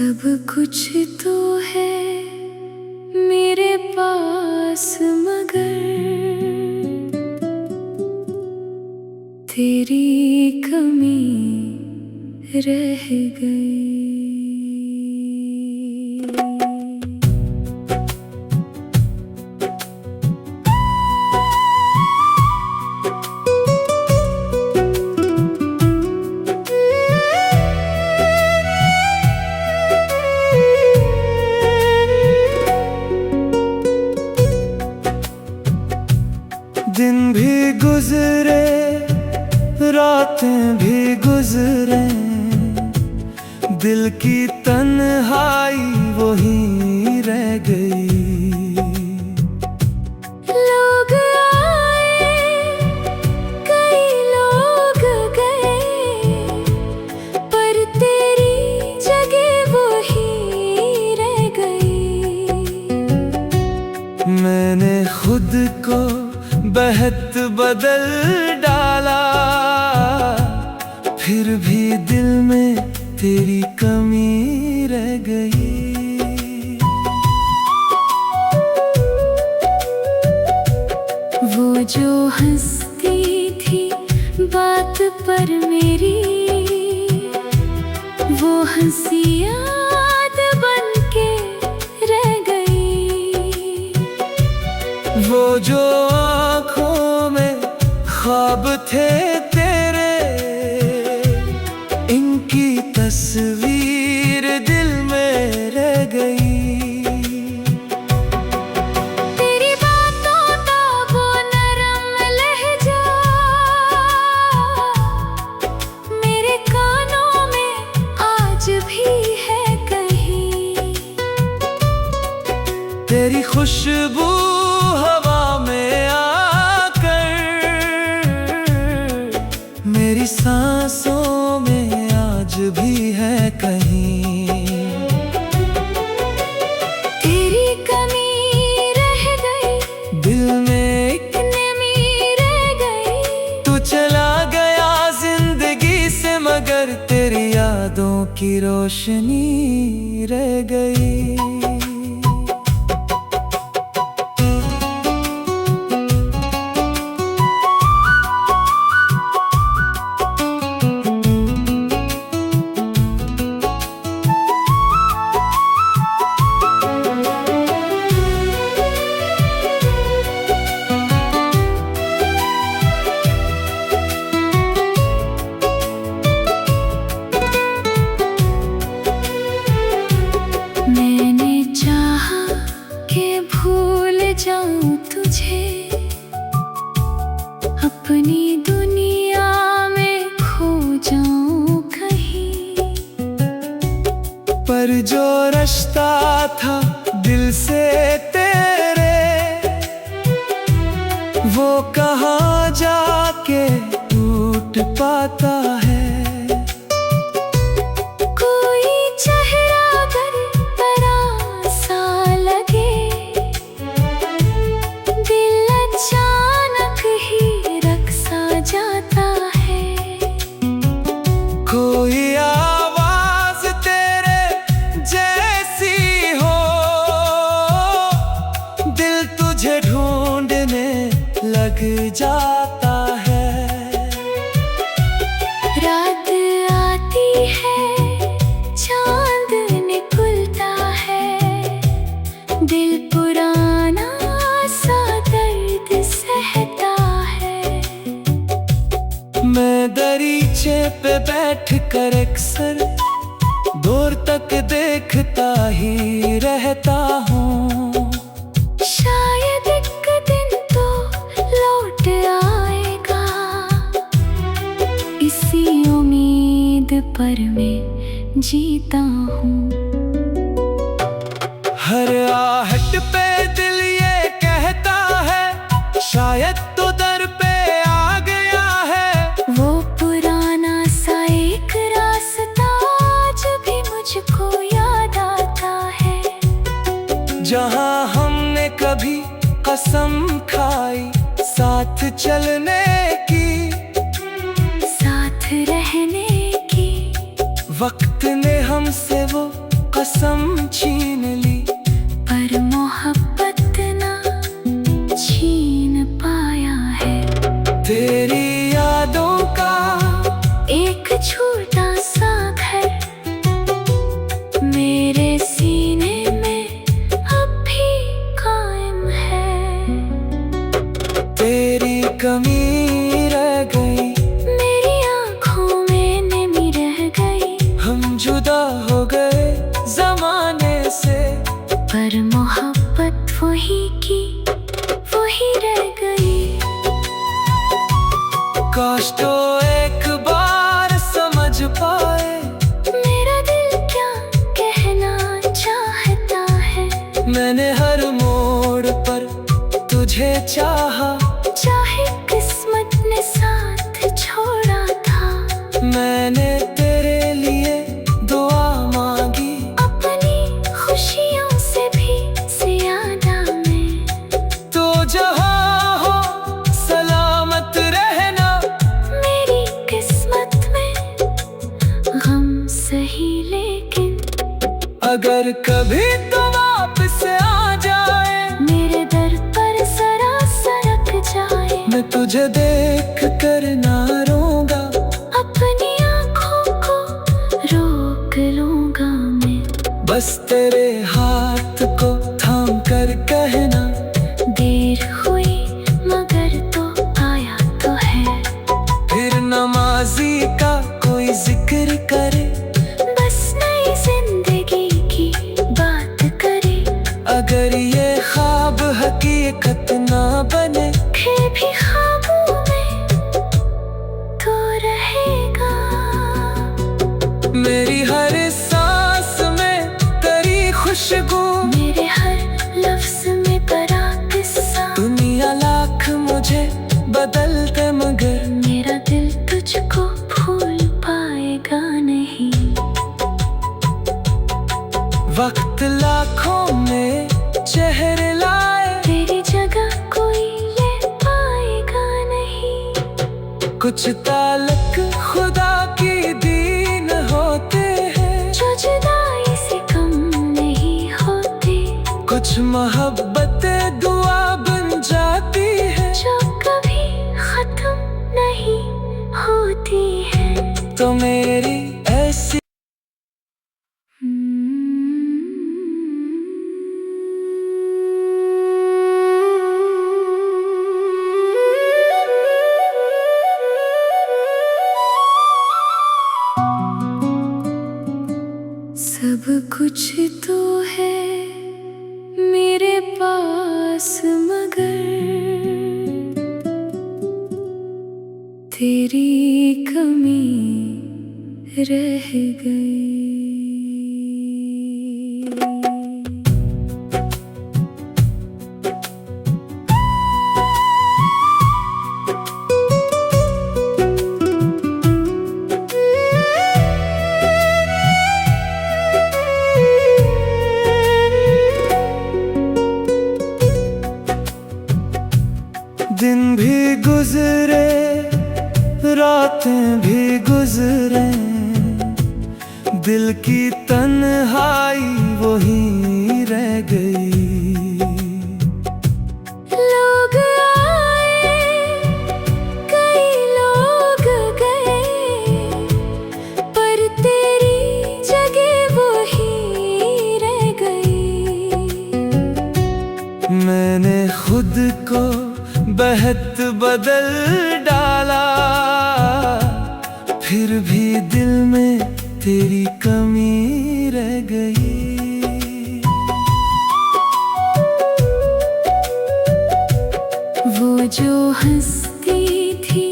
सब कुछ तो है मेरे पास, मगर तेरी कमी रह गई। दिन भी गुजरे, रातें भी गुजरे, दिल की तन्हाई वही रह गई। लोग आए, कई लोग गए, पर तेरी जगह वही रह गई। मैंने खुद को बहत बदल डाला, फिर भी दिल में तेरी कमी रह गई। वो जो हंसती थी बात पर मेरी, वो हंसी याद बन के रह गई। वो जो आँखों में ख्वाब थे तेरे, इनकी तस्वीर दिल में रह गई। तेरी बातों का वो नरम लहजा मेरे कानों में आज भी है कहीं। तेरी खुशबू हवा में आकर मेरी सांसों में आज भी है कहीं। तेरी कमी रह गई, दिल में एक नमी रह गई। तू चला गया जिंदगी से, मगर तेरी यादों की रोशनी रह गई। मैंने चाहा कि भूल जाऊं तुझे, अपनी दुनिया में खो जाऊं कहीं। पर जो रिश्ता था दिल से तेरे, वो कहाँ जाके टूट पाता है। कोई चेहरा अगर बड़ा सा लगे, दिल अचानक ही रक़्सा जाता है। कोई आवाज तेरे जैसी हो, दिल तुझे ढूंढने लग जाता है। रात आती है, चांद निकलता है, दिल पुराना सा दर्द सहता है। मैं दरीचे पे बैठ कर अक्सर दूर तक देखता ही रहता हूँ। शायद एक दिन तो लौट आएगा, इसी उम्मीद पर मैं जीता हूँ। हर आहट पे दिल ये कहता है, शायद तो दर पे आ गया है। वो पुराना सा एक रास्ता आज भी मुझको याद आता है। जहाँ हमने कभी कसम खाई साथ चलने की, साथ रहने की। वक्त ने हमसे वो कसम छीन ली, पर मोहब्बत ना छीन पाया है। तेरी यादों का एक छोटा सा घर मेरे सीने में अब भी कायम है। तेरी कमी रह गई, मेरी आँखों में नमी रह गई। हम जुदा हो गए जमाने से, पर मोहब्बत वही की वही रह गई। काश तो एक बार समझ पाए, मेरा दिल क्या कहना चाहता है। मैंने हर मोड़ पर तुझे चाहा, चाहे किस्मत ने साथ छोड़ा था। मैंने तेरे लिए दुआ मांगी, अपनी खुशियों से भी ज्यादा मैं। तो जहाँ हो सलामत रहना। मेरी किस्मत में गम सही, लेकिन अगर कभी तो वापस आ जाए, मेरे दर पर जरा सरक जाए। मैं तुझे देख कर ना रोऊंगा, अपनी आँखों को रोक लूंगा मैं। बस तेरे हाथ को थाम कर कहना, देर हुई मगर तो आया तो है। फिर नमाजी का कोई जिक्र करे, बस नई जिंदगी की बात करे। अगर ये ख्वाब हकीकत ना बने, फिर भी ख्वाबों में तो रहेगा। मेरी हर सांस में तेरी खुशबू, मेरे हर लफ्ज में भरा किस्सा। दुनिया लाख मुझे बदल दे मगर मेरा दिल तुझको भूल पाएगा नहीं। वक्त लाखों में चेहरे लाए, तेरी जगह कोई ले पाएगा नहीं। कुछ ताल्लुक खुदा की दीन होते हैं, जो जुदाई से कम नहीं होती। कुछ मोहब्बत दुआ बन जाती है, जो कभी खत्म नहीं होती है। तो मेरी ऐसी सब कुछ तो है मेरे पास, मगर तेरी कमी रह गई। दिन भी गुजरे, रातें भी गुजरे, दिल की तन्हाई वही रह गई। लोग आए, कई लोग गए, पर तेरी जगह वही रह गई। मैंने खुद को बहत बदल डाला, फिर भी दिल में तेरी कमी रह गई। वो जो हंसती थी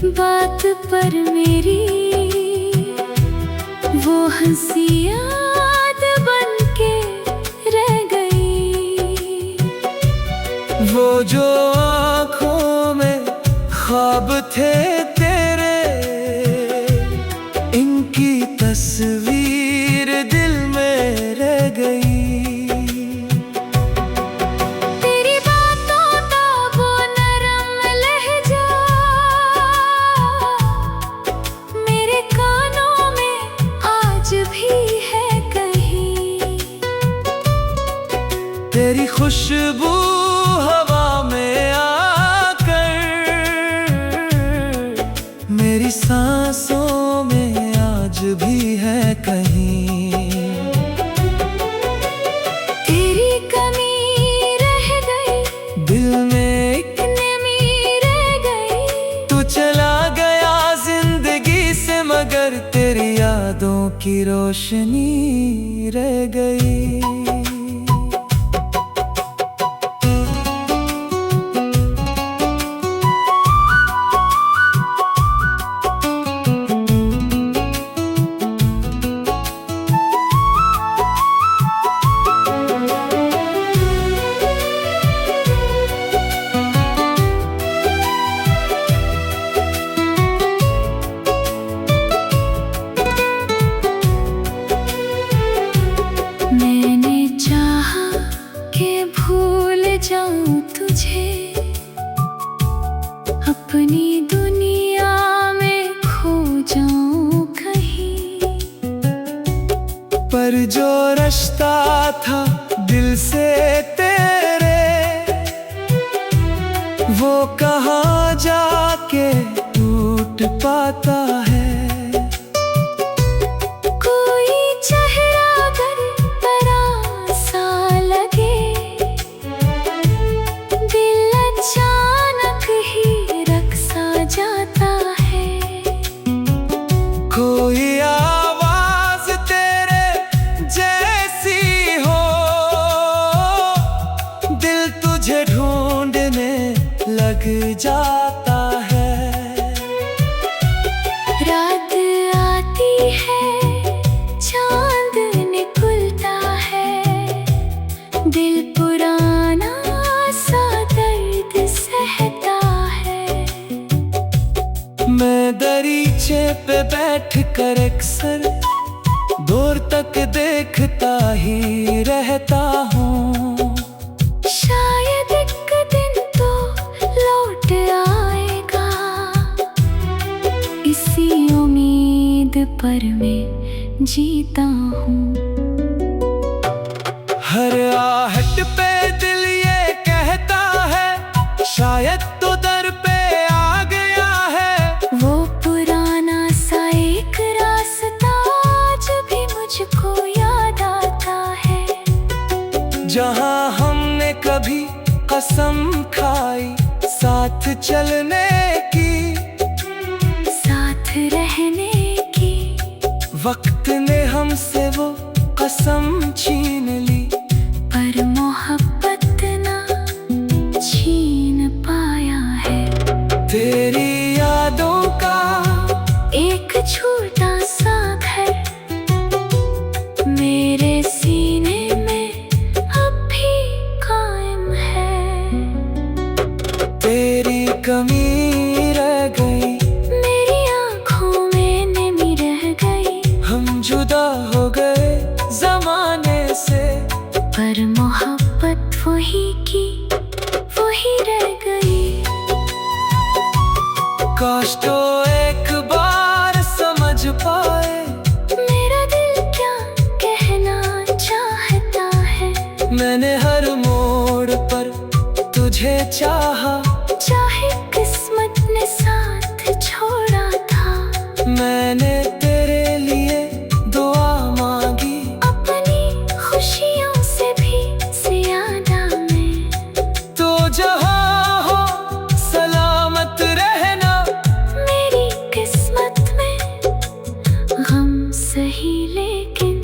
बात पर मेरी, वो हंसी याद बन के रह गई। वो जो आँखों में ख्वाब थे तेरे, इनकी तस्वीर दिल में रह गई। तेरी बातों का वो नरम लहजा मेरे कानों में आज भी है कहीं। तेरी खुशबू हवा में आकर मेरी सांसों में आज भी है कहीं। तेरी कमी रह गई, दिल में एक नमी रह गई। तू चला गया जिंदगी से, मगर तेरी यादों की रोशनी रह गई। मैंने चाहा कि भूल जाऊं तुझे, अपनी दुनिया में खो जाऊं कहीं। पर जो रिश्ता था दिल से तेरे, वो कहाँ जाके टूट पाता है। कोई चेहरा अगर परा सा लगे, दिल अचानक ही रख सा जाता है। कोई आवाज तेरे जैसी हो, दिल तुझे ढूंढने लग जाता है। रात आती है, चांद निकलता है, दिल पुराना सा दर्द सहता है। मैं दरीचे पे बैठ कर अक्सर दूर तक देखता ही रहता हूँ। शायद एक दिन तो लौट आएगा, इसी उम्मीद पर मैं जीता हूँ। हर आहट पे दिल ये कहता है, शायद तो दर पे आ गया है। वो पुराना सा एक रास्ता आज भी मुझको याद आता है। जहाँ हमने कभी कसम खाई साथ चलने की, साथ रहने की। वक्त ने हमसे वो कसम छीन ली, पर मोहब्बत ना छीन पाया है। तेरी यादों का एक छोटा सा घर मेरे सीने में अब भी कायम है। तेरी कमी रह गई, मेरी आँखों में नमी रह गई। हम जुदा हो गए जमाने से, पर मोहब्बत वही की वही रह गई। काश तो एक बार समझ पाए मेरा दिल क्या कहना चाहता है। मैंने हर मोड़ पर तुझे चाहा, चाहे किस्मत ने साथ छोड़ा था। मैंने तेरे लिए दुआ मांगी, अपनी खुशियों से भी ज्यादा मैं। तो जहाँ हो सलामत रहना। मेरी किस्मत में गम सही, लेकिन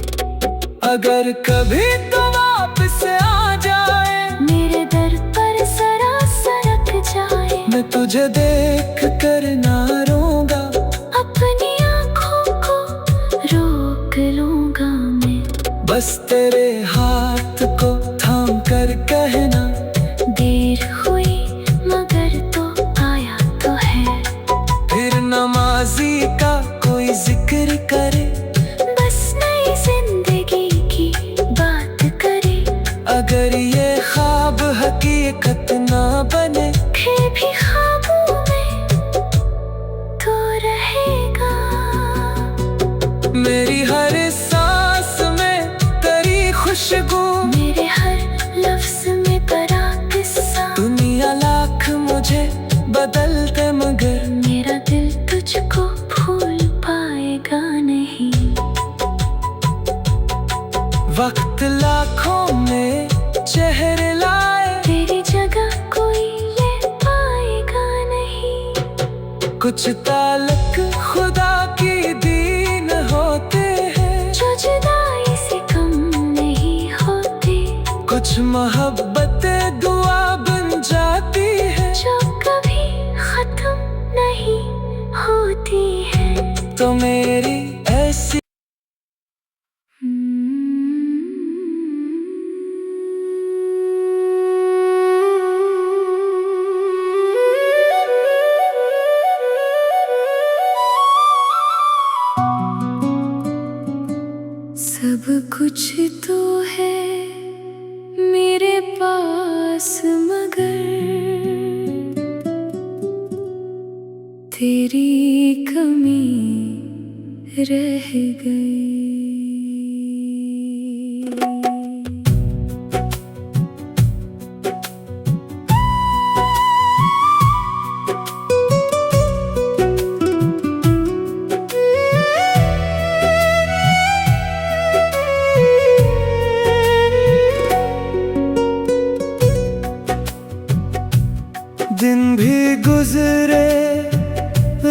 अगर कभी तो वापस आ जाए, मेरे दर पर जरा सरक जाए। मैं तुझे देख कर ना रोऊंगा, अपनी आँखों को रोक लूंगा मैं। बस तेरे हाथ को थाम कर कहना, देर हुई मगर तो आया तो है। फिर नमाजी का कोई जिक्र करे, बस नई जिंदगी की बात करे। अगर ये ख्वाब हकीकत ना बने, फिर भी ख्वाबों में तो रहेगा। मेरी हर सांस में तेरी खुशबू, मेरे हर लफ्ज बदलते मगर मेरा दिल तुझको भूल पाएगा नहीं। वक्त लाखों में चेहरे लाए, तेरी जगह कोई ले पाएगा नहीं। कुछ ताल्लुक खुदा की दीन होते हैं जो जुदाई से कम नहीं होती। कुछ मोहब्बतें दुआ बन जाती है जो कभी खत्म नहीं होती है। तो मेरी ऐसी सब कुछ तो है मेरे पास मगर तेरी कमी रह गई। दिन भी गुजरे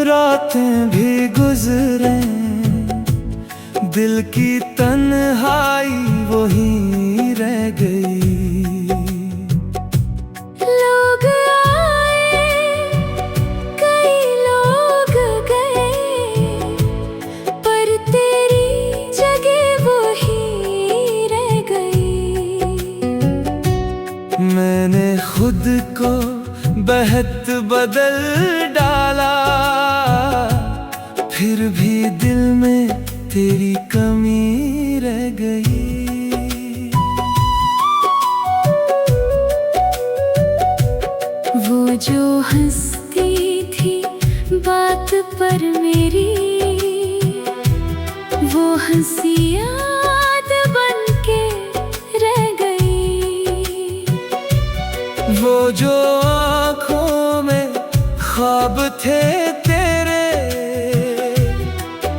रातें भी गुजरे, दिल की तन्हाई वही रह गई। लोग आए कई लोग गए, पर तेरी जगह वही रह गई। मैंने खुद को बहत बदल डाला, फिर भी दिल में तेरी कमी रह गई। वो जो हंसती थी बात पर मेरी, वो हंसी याद बन के रह गई। वो जो आँखों में ख्वाब थे तेरे,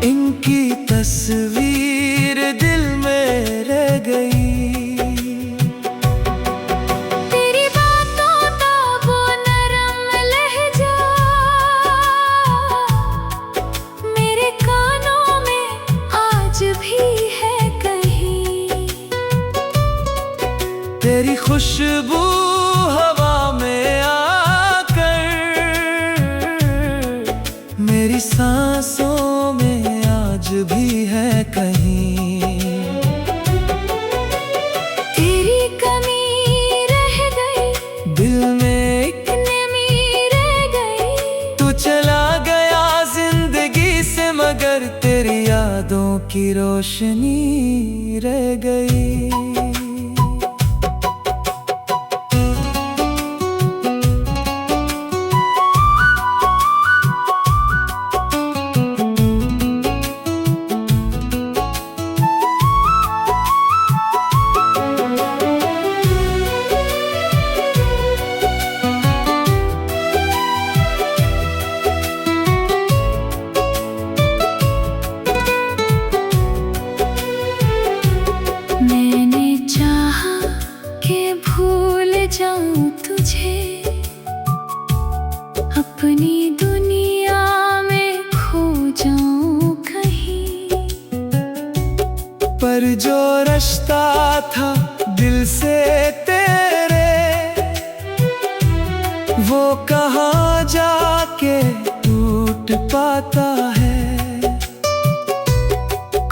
इनकी तस्वीर दिल में रह गई। तेरी बातों का वो नरम लहजा मेरे कानों में आज भी है कहीं। तेरी खुशबू हवा में आकर मेरी सांसों में आज भी है कहीं। तेरी कमी रह गई, दिल में एक नमी रह गई। तू चला गया जिंदगी से मगर तेरी यादों की रोशनी रह गई। मैंने चाहा कि भूल जाऊं तुझे, अपनी दुनिया में खो जाऊं कहीं। पर जो रिश्ता था दिल से तेरे, वो कहाँ जाके टूट पाता है।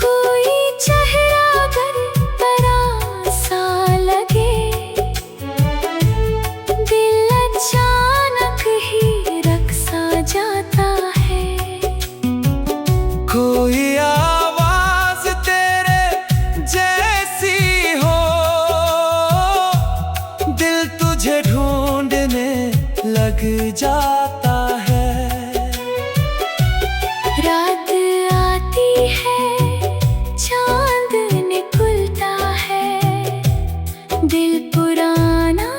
कोई चेहरा अगर बड़ा सा लगे, दिल अचानक ही रक़्सा जाता है। कोई आवाज तेरे जैसी हो, दिल तुझे ढूंढने लग जाता है। रात आती है, चांद निकलता है, दिल पुराना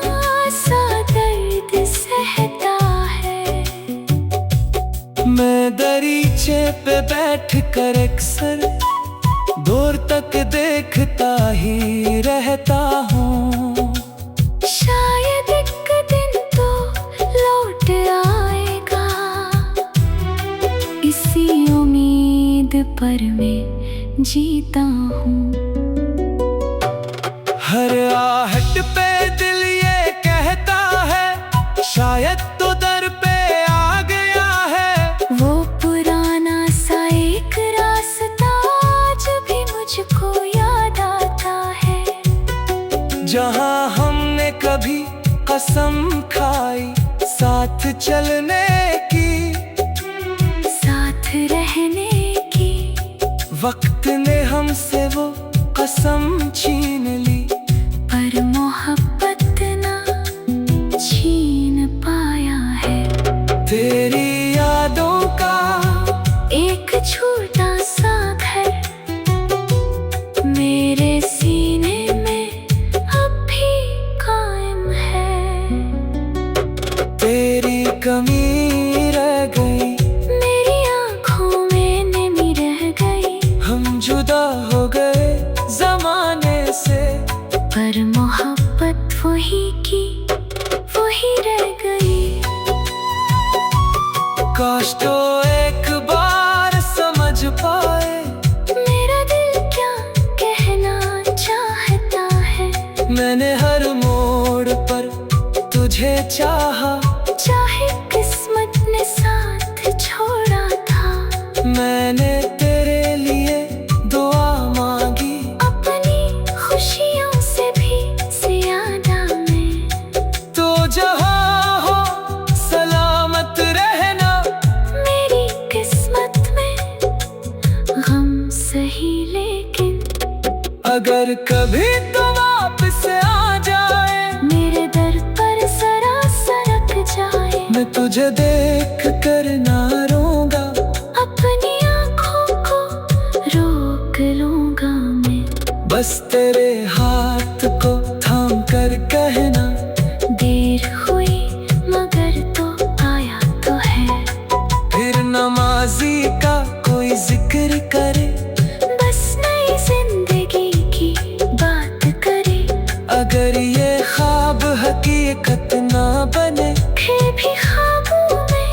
सा दर्द सहता है। कर अक्सर दूर तक देखता ही रहता हूँ। शायद एक दिन तो लौट आएगा, इसी उम्मीद पर मैं जीता हूँ। हर आहट पे दिल ये कहता है, शायद तो दर पे आ गया है। वो पुराना सा एक रास्ता आज भी मुझको याद आता है। जहाँ हमने कभी कसम खाई साथ चलने की, साथ रहने की, वक्त ने हमसे वो कसम छीन ली। पर मोहब्बत ना छीन पाया है। तेरी यादों का एक छोटा सा घर मेरे सीने में अब भी कायम है। तेरी कमी रह गई, मेरी आँखों में नमी रह गई। हम जुदा हो गए जमाने से, पर मोहब्बत वही की वही रह गई। काश तो एक बार समझ पाए मेरा दिल क्या कहना चाहता है। मैंने हर मोड़ पर तुझे चाहा, चाहे किस्मत ने साथ छोड़ा था। मैंने तेरे लिए दुआ मांगी, अपनी खुशियों से भी ज्यादा मैं। तो जहाँ हो सलामत रहना। मेरी किस्मत में गम सही, लेकिन अगर कभी तो वापस आ जाए, मेरे दर पर जरा सरक जाए। मैं तुझे देख कर ना रोऊंगा, अपनी आँखों को रोक लूंगा मैं। बस तेरे हाथ को थाम कर कहना, देर हुई मगर तो आया तो है। फिर नमाजी का कोई जिक्र करे, बस नई जिंदगी की बात करे। अगर ये ख्वाब हकीकत ना बने, फिर भी ख्वाबों में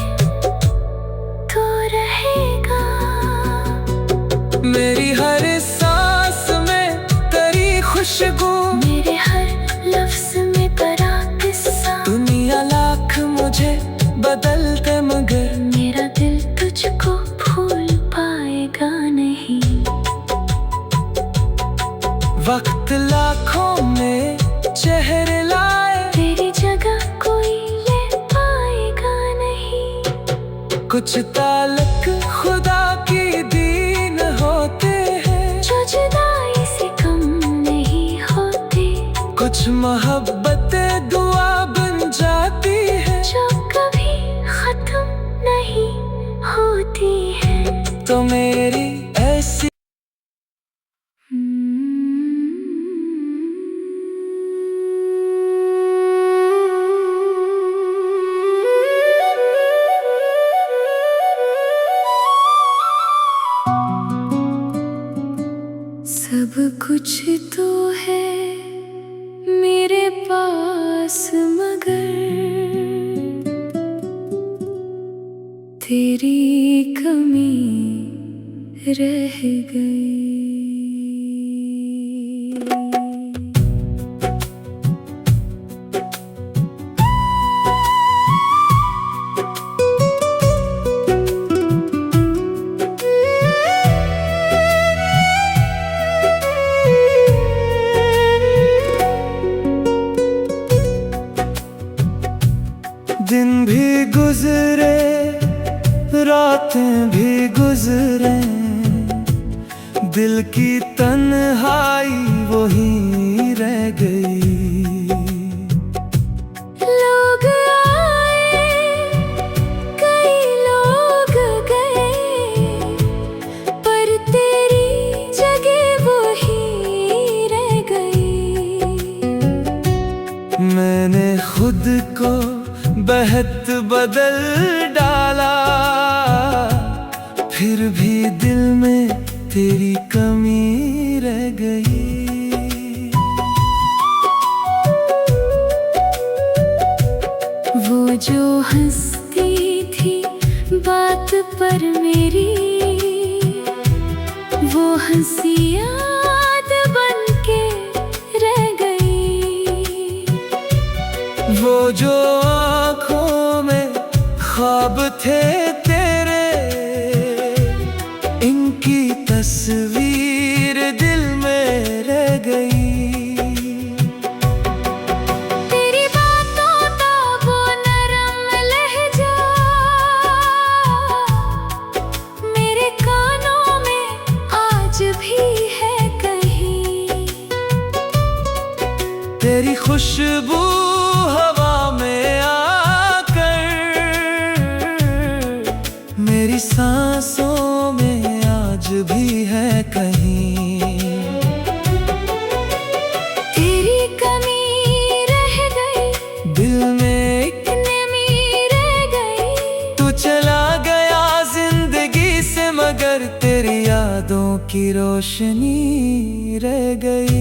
तो रहेगा। मेरी हर सांस में तेरी खुशबू, मेरे हर लफ्ज में तेरा किस्सा। दुनिया लाख मुझे बदल दे मगर मेरा दिल तुझको भूल पाएगा नहीं। वक्त लाखों में चेहरे लाए, तेरी जगह कोई ले पाएगा नहीं। कुछ ताल्लुक खुदा की दीन होते हैं, जो जुदाई से कम नहीं होती। कुछ मोहब्बतें दुआ बन जाती है, जो कभी खत्म नहीं होती है। तो मेरी ऐसी सब कुछ तो है मेरे पास, मगर तेरी कमी रह गई। दिन भी गुजरे, रातें भी गुजरे, दिल की तन्हाई वही रह गई। लोग आए, कई लोग गए, पर तेरी जगह वही रह गई। मैंने खुद को बहत बदल डाला, फिर भी दिल में तेरी कमी रह गई। वो जो हंसती थी बात पर मेरी, वो हंसी याद बन के रह गई। वो जो आँखों में ख्वाब थे तेरे, इनकी तस्वीर दिल में रह गई। तेरी बातों का वो नरम लहजा मेरे कानों में आज भी है कहीं। तेरी खुशबू हवा में आकर मेरी सांसों में आज भी है कहीं। तेरी कमी रह गई, दिल में एक नमी रह गई। तू चला गया जिंदगी से, मगर तेरी यादों की रोशनी रह गई।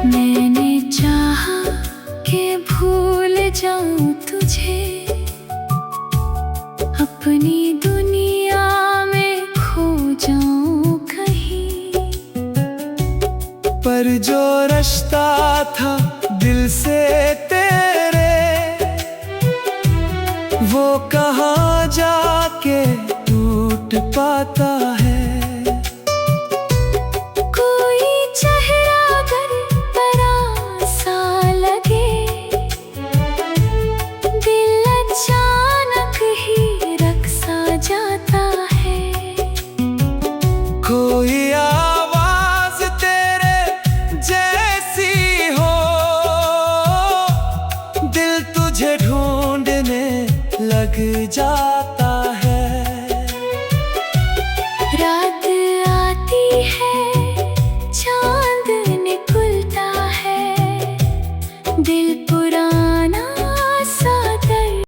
मैंने चाहा कि भूल जाऊं तुझे, अपनी दुनिया में खो जाऊं कहीं। पर जो रिश्ता था दिल से तेरे, वो कहाँ जाके टूट पाता है। कोई चेहरा अगर पराया सा लगे, दिल अचानक ही रक़्सा जाता है। कोई आवाज तेरे जैसी हो, दिल तुझे ढूंढने लग जाता है।